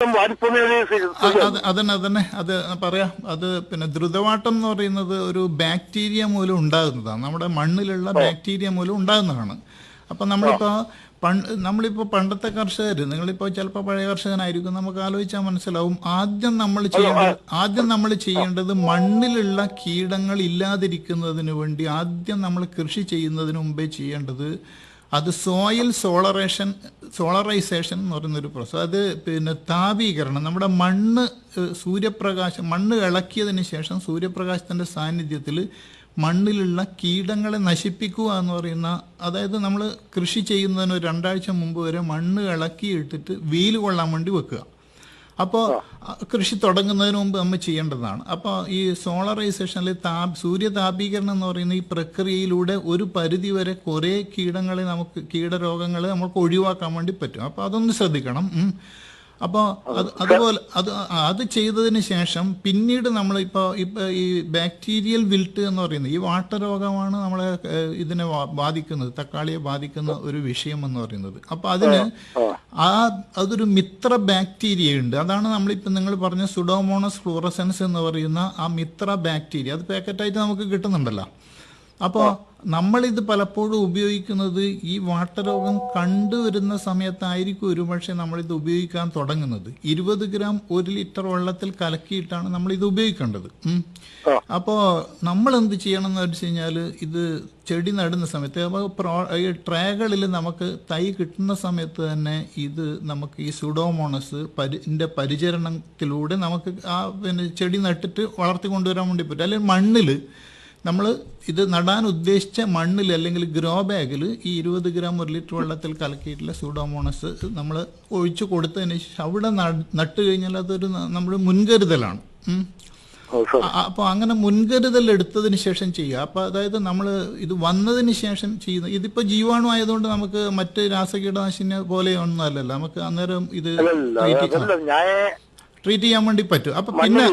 ദ്രുതവാട്ടം അതന്നെ അത് പറയാം. അത് പിന്നെ ദ്രുതവാട്ടം എന്ന് പറയുന്നത് ഒരു ബാക്ടീരിയ മൂലം ഉണ്ടാകുന്നതാണ്. നമ്മുടെ മണ്ണിലുള്ള ബാക്ടീരിയ മൂലം ഉണ്ടാകുന്നതാണ്. അപ്പം നമ്മളിപ്പോൾ പണ്ടത്തെ കർഷകർ, നിങ്ങളിപ്പോൾ ചിലപ്പോൾ പഴയ കർഷകനായിരിക്കും, നമുക്ക് ആലോചിച്ചാൽ മനസ്സിലാവും. ആദ്യം നമ്മൾ ചെയ്യേണ്ടത് മണ്ണിലുള്ള കീടങ്ങൾ ഇല്ലാതിരിക്കുന്നതിന് വേണ്ടി ആദ്യം നമ്മൾ കൃഷി ചെയ്യുന്നതിന് മുമ്പേ ചെയ്യേണ്ടത് അത് സോയിൽ സോളറൈസേഷൻ എന്ന് പറയുന്നൊരു പ്രോസസ്. അത് പിന്നെ താപീകരണം. നമ്മുടെ മണ്ണ് ഇളക്കിയതിന് ശേഷം സൂര്യപ്രകാശത്തിൻ്റെ സാന്നിധ്യത്തിൽ മണ്ണിലുള്ള കീടങ്ങളെ നശിപ്പിക്കുക എന്ന് പറയുന്ന, അതായത് നമ്മൾ കൃഷി ചെയ്യുന്നതിന് 2 ആഴ്ച മുമ്പ് വരെ മണ്ണ് ഇളക്കിയിട്ടിട്ട് വെയിൽ കൊള്ളാൻ വേണ്ടി വെക്കുക. അപ്പോൾ കൃഷി തുടങ്ങുന്നതിന് മുമ്പ് നമ്മൾ ചെയ്യേണ്ടതാണ്. അപ്പോൾ ഈ സോളറൈസേഷനിൽ സൂര്യതാപീകരണം എന്ന് പറയുന്ന ഈ പ്രക്രിയയിലൂടെ ഒരു പരിധി വരെ കുറേ കീടരോഗങ്ങളെ നമുക്ക് ഒഴിവാക്കാൻ വേണ്ടി പറ്റും. അപ്പോൾ അതൊന്ന് ശ്രദ്ധിക്കണം. അപ്പോൾ അതുപോലെ അത് ചെയ്തതിന് ശേഷം പിന്നീട് നമ്മളിപ്പോൾ ഈ ബാക്ടീരിയൽ വിൽട്ട് എന്ന് പറയുന്നത് ഈ വാട്ടരോഗമാണ് നമ്മളെ ഇതിനെ ബാധിക്കുന്നത്, തക്കാളിയെ ബാധിക്കുന്ന ഒരു വിഷയം എന്ന് പറയുന്നത്. അപ്പോൾ അതൊരു മിത്ര ബാക്ടീരിയ ഉണ്ട്. അതാണ് നമ്മളിപ്പോൾ നിങ്ങൾ പറഞ്ഞ സുഡോമോണസ് ഫ്ലൂറസെൻസ് എന്ന് പറയുന്ന ആ മിത്ര ബാക്ടീരിയ. അത് പാക്കറ്റായിട്ട് നമുക്ക് കിട്ടുന്നുണ്ടല്ലോ. അപ്പോൾ നമ്മളിത് പലപ്പോഴും ഉപയോഗിക്കുന്നത് ഈ വാട്ടരോഗം കണ്ടുവരുന്ന സമയത്തായിരിക്കും ഒരുപക്ഷെ നമ്മളിത് ഉപയോഗിക്കാൻ തുടങ്ങുന്നത്. 20 ഗ്രാം 1 ലിറ്റർ വെള്ളത്തിൽ കലക്കിയിട്ടാണ് നമ്മളിത് ഉപയോഗിക്കേണ്ടത്. അപ്പോൾ നമ്മൾ എന്ത് ചെയ്യണം എന്ന് വെച്ച് കഴിഞ്ഞാൽ, ഇത് ചെടി നടുന്ന സമയത്ത് ഈ ട്രേകളിൽ നമുക്ക് തൈ കിട്ടുന്ന സമയത്ത് തന്നെ ഇത് നമുക്ക് ഈ സുഡോമോണസ് പരിചരണത്തിലൂടെ നമുക്ക് പിന്നെ ചെടി നട്ടിട്ട് വളർത്തി കൊണ്ടുവരാൻ വേണ്ടി പറ്റും. അല്ലെങ്കിൽ മണ്ണിൽ നമ്മൾ ഇത് നടാൻ ഉദ്ദേശിച്ച മണ്ണിൽ അല്ലെങ്കിൽ ഗ്രോ ബാഗിൽ ഈ 20 ഗ്രാം 1 ലിറ്റർ വെള്ളത്തിൽ കലക്കിയിട്ടുള്ള സൂഡോമോണസ് നമ്മൾ ഒഴിച്ചു കൊടുത്തതിന് ശേഷം അവിടെ നട്ട് കഴിഞ്ഞാൽ അതൊരു നമ്മുടെ മുൻകരുതലാണ്. അപ്പോൾ അങ്ങനെ മുൻകരുതൽ എടുത്തതിന് ശേഷം ചെയ്യുക. അപ്പോൾ അതായത് നമ്മൾ ഇത് വന്നതിന് ശേഷം ചെയ്യുന്നത്, ഇതിപ്പോൾ ജീവാണു ആയതുകൊണ്ട് നമുക്ക് മറ്റ് രാസകീടനാശിനി പോലെയൊന്നും അല്ലല്ലോ, നമുക്ക് അന്നേരം ഇത് ട്രീറ്റ് ചെയ്യാൻ വേണ്ടി പറ്റും. അപ്പം പിന്നെ